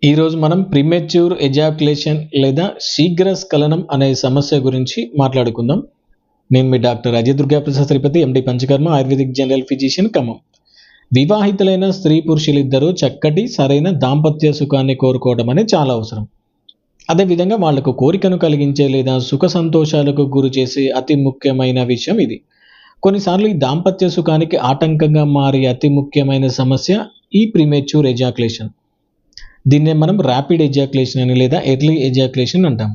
ఈరోజు మనం premature ejaculation లేదా శీఘ్ర స్ఖలనం అనే సమస్య గురించి మాట్లాడుకుందాం. నేను మీ doctor Ajay Durgaprasad Sripathi, MD panchakarma, Ayurvedic general physician, Khammam. వివాహితులైన స్త్రీ పురుషులిద్దరూ చక్కటి సరైన దాంపత్య సుఖాన్ని కోరుకోవడం అనేది చాలా అవసరం. అదేవిధంగా వాళ్లకు కోరికను కలిగించే లేదా సుఖ సంతోషాలకు గురి చేసే అతి ముఖ్యమైన విషయం ఇది. కొన్నిసార్లు ఈ దాంపత్య సుఖానికి ఆటంకంగా మారే అతి ముఖ్యమైన సమస్య ఈ ప్రీమెచ్యూర్ ఎజాక్యులేషన్. దీన్నే మనం ర్యాపిడ్ ఎజాక్యులేషన్ అని లేదా ఎర్లీ ఎజాక్యులేషన్ అంటాము.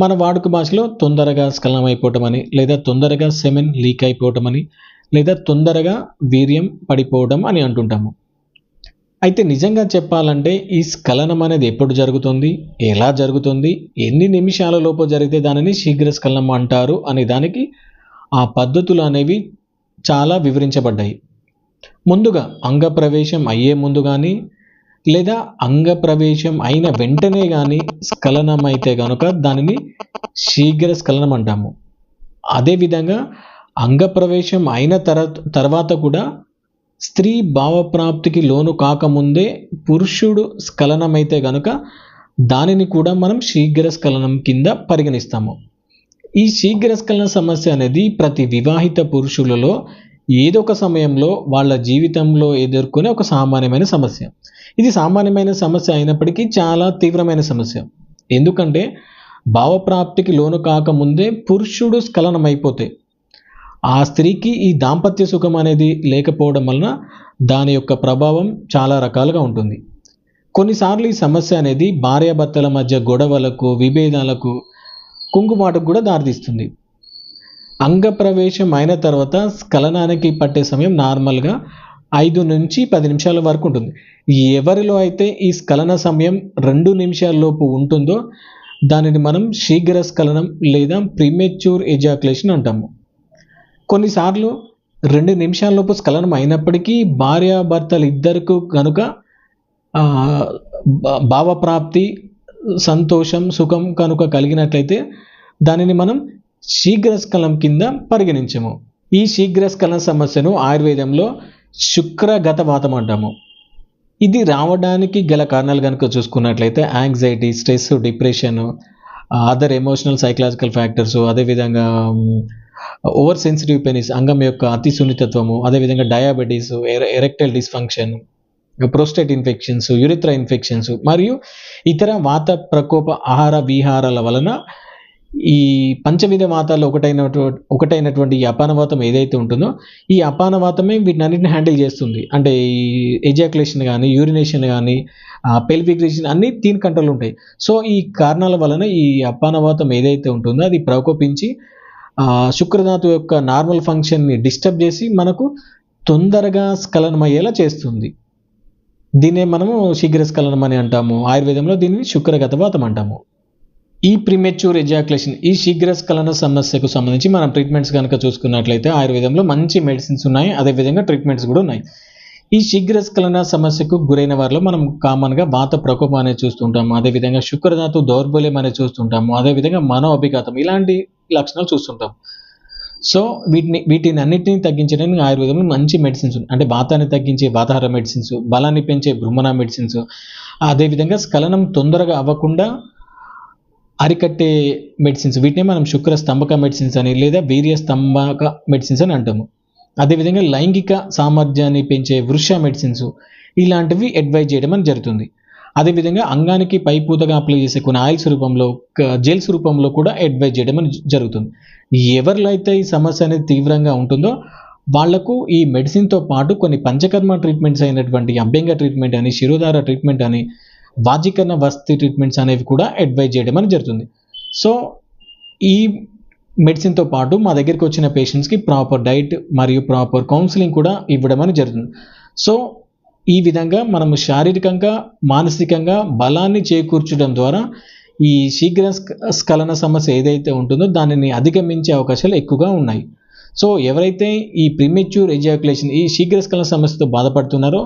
మన వాడుక భాషలో తొందరగా స్ఖలనం అయిపోవటం అని, లేదా తొందరగా సెమెన్ లీక్ అయిపోవటం అని, లేదా తొందరగా వీర్యం పడిపోవడం అని అంటుంటాము. అయితే నిజంగా చెప్పాలంటే ఈ స్ఖలనం అనేది ఎప్పుడు జరుగుతుంది, ఎలా జరుగుతుంది, ఎన్ని నిమిషాల లోపు జరిగితే దానిని శీఘ్ర స్ఖలనం అంటారు అనే దానికి ఆ పద్ధతులు అనేవి చాలా వివరించబడ్డాయి. ముందుగా అంగప్రవేశం అయ్యే ముందు కానీ లేదా అంగప్రవేశం అయిన వెంటనే కానీ స్ఖలనం అయితే కనుక దానిని శీఘ్ర స్ఖలనం అంటాము. అదేవిధంగా అంగప్రవేశం అయిన తర్వాత కూడా స్త్రీ భావప్రాప్తికి లోను కాకముందే పురుషుడు స్ఖలనం అయితే కనుక దానిని కూడా మనం శీఘ్ర స్ఖలనం కింద పరిగణిస్తాము. ఈ శీఘ్ర స్ఖలన సమస్య అనేది ప్రతి వివాహిత పురుషులలో ఏదో ఒక సమయంలో వాళ్ళ జీవితంలో ఎదుర్కొనే ఒక సామాన్యమైన సమస్య. ఇది సామాన్యమైన సమస్య అయినప్పటికీ చాలా తీవ్రమైన సమస్య. ఎందుకంటే భావప్రాప్తికి లోను కాకముందే పురుషుడు స్ఖలనం అయిపోతే ఆ స్త్రీకి ఈ దాంపత్య సుఖం అనేది లేకపోవడం వలన దాని యొక్క ప్రభావం చాలా రకాలుగా ఉంటుంది. కొన్నిసార్లు ఈ సమస్య అనేది భార్యాభర్తల మధ్య గొడవలకు, విభేదాలకు, కుంగుబాటుకు కూడా దారితీస్తుంది. అంగప్రవేశం అయిన తర్వాత స్ఖలనానికి పట్టే సమయం నార్మల్గా 5 నుంచి 10 నిమిషాల వరకు ఉంటుంది. ఎవరిలో అయితే ఈ స్ఖలన సమయం 2 నిమిషాల లోపు ఉంటుందో దానిని మనం శీఘ్ర స్ఖలనం లేదా ప్రీమెచ్యూర్ ఎజాక్యులేషన్ అంటాము. కొన్నిసార్లు 2 నిమిషాల లోపు స్ఖలనం అయినప్పటికీ భార్యాభర్తలు ఇద్దరికి కనుక భావప్రాప్తి, సంతోషం, సుఖం కనుక కలిగినట్లయితే దానిని మనం శీఘ్ర స్ఖలనం కింద పరిగణించము. ఈ శీఘ్ర స్ఖలన సమస్యను ఆయుర్వేదంలో శుక్రగతవాతం అంటాము. ఇది రావడానికి గల కారణాలు కనుక చూసుకున్నట్లయితే anxiety, stress, depression, other emotional psychological factors, అదేవిధంగా ఓవర్ సెన్సిటివ్ పెనిస్, అంగం యొక్క అతి సున్నితత్వము, అదేవిధంగా diabetes, erectile dysfunction, prostate infections, urethra infections మరియు ఇతర వాత ప్రకోప ఆహార విహారాల వలన ఈ పంచవిధ వాతాల్లో ఒకటైనటువంటి ఈ అపానవాతం ఏదైతే ఉంటుందో ఈ అపానవాతమే వీటినన్నిటిని హ్యాండిల్ చేస్తుంది. అంటే ఈ ఎజాక్యులేషన్ కానీ, యూరినేషన్ కానీ, పెల్విక్ రీజన్ అన్నీ దీని కంట్రోల్ ఉంటాయి. సో ఈ కారణాల వలన ఈ అపానవాతం ఏదైతే ఉంటుందో అది ప్రకోపించి శుక్రధాతు యొక్క నార్మల్ ఫంక్షన్ని డిస్టర్బ్ చేసి మనకు తొందరగా స్ఖలనం అయ్యేలా చేస్తుంది. దీన్నే మనము శీఘ్ర స్ఖలనం అని అంటాము. ఆయుర్వేదంలో దీన్ని శుక్రగతవాతం అంటాము. ఈ ప్రీమెచ్యూర్ ఎజాక్యులేషన్, ఈ శీఘ్ర స్ఖలన సమస్యకు సంబంధించి మనం ట్రీట్మెంట్స్ కనుక చూసుకున్నట్లయితే ఆయుర్వేదంలో మంచి మెడిసిన్స్ ఉన్నాయి, అదేవిధంగా ట్రీట్మెంట్స్ కూడా ఉన్నాయి. ఈ శీఘ్ర స్ఖలన సమస్యకు గురైన వారిలో మనం కామన్గా వాత ప్రకోపం అనేది చూస్తుంటాము, అదేవిధంగా శుక్రధాతు దౌర్బల్యం అనేది చూస్తుంటాము, అదేవిధంగా మనో అభిఘాతం, ఇలాంటి లక్షణాలు చూస్తుంటాం. సో వీటిని అన్నిటిని తగ్గించడానికి ఆయుర్వేదంలో మంచి మెడిసిన్స్ ఉన్నాయి. అంటే వాతాన్ని తగ్గించే వాతాహార మెడిసిన్స్, బలాన్ని పెంచే బృహమణ మెడిసిన్స్, అదేవిధంగా స్ఖలనం తొందరగా అవ్వకుండా అరికట్టే మెడిసిన్స్, వీటిని మనం శుక్ర స్తంభక మెడిసిన్స్ అని లేదా వీర్య స్తంభక మెడిసిన్స్ అని అంటాము. అదేవిధంగా లైంగిక సామర్థ్యాన్ని పెంచే వృష మెడిసిన్స్, ఇలాంటివి అడ్వైజ్ చేయడం అని జరుగుతుంది. అదేవిధంగా అంగానికి పైపూతగా అప్లై చేసే కొన్ని ఆయిల్స్ రూపంలో, జెల్స్ రూపంలో కూడా అడ్వైజ్ చేయడం అని జరుగుతుంది. ఎవరిలో అయితే ఈ సమస్య అనేది తీవ్రంగా ఉంటుందో వాళ్లకు ఈ మెడిసిన్తో పాటు కొన్ని పంచకర్మ ట్రీట్మెంట్స్ అయినటువంటి అభ్యంగ ట్రీట్మెంట్ అని, శిరోధార ట్రీట్మెంట్ అని, వాజీకరణ వస్తి ట్రీట్మెంట్స్ అనేవి కూడా అడ్వైజ్ చేయడం అని జరుగుతుంది. సో ఈ మెడిసిన్తో పాటు మా దగ్గరికి వచ్చిన పేషెంట్స్కి ప్రాపర్ డైట్ మరియు ప్రాపర్ కౌన్సిలింగ్ కూడా ఇవ్వడం అని జరుగుతుంది. సో ఈ విధంగా మనము శారీరకంగా, మానసికంగా బలాన్ని చేకూర్చడం ద్వారా ఈ శీఘ్ర స్ఖలన సమస్య ఏదైతే ఉంటుందో దానిని అధిగమించే అవకాశాలు ఎక్కువగా ఉన్నాయి. సో ఎవరైతే ఈ ప్రీమెచ్యూర్ ఎజాక్యులేషన్, ఈ శీఘ్ర స్ఖలన సమస్యతో బాధపడుతున్నారో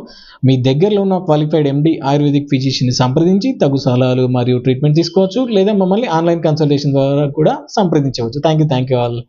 మీ దగ్గరలో ఉన్న క్వాలిఫైడ్ ఎండి ఆయుర్వేదిక్ ఫిజిషియన్ని సంప్రదించి తగు సలహాలు మరియు ట్రీట్మెంట్ తీసుకోవచ్చు, లేదా మమ్మల్ని ఆన్లైన్ కన్సల్టేషన్ ద్వారా కూడా సంప్రదించవచ్చు. Thank you all.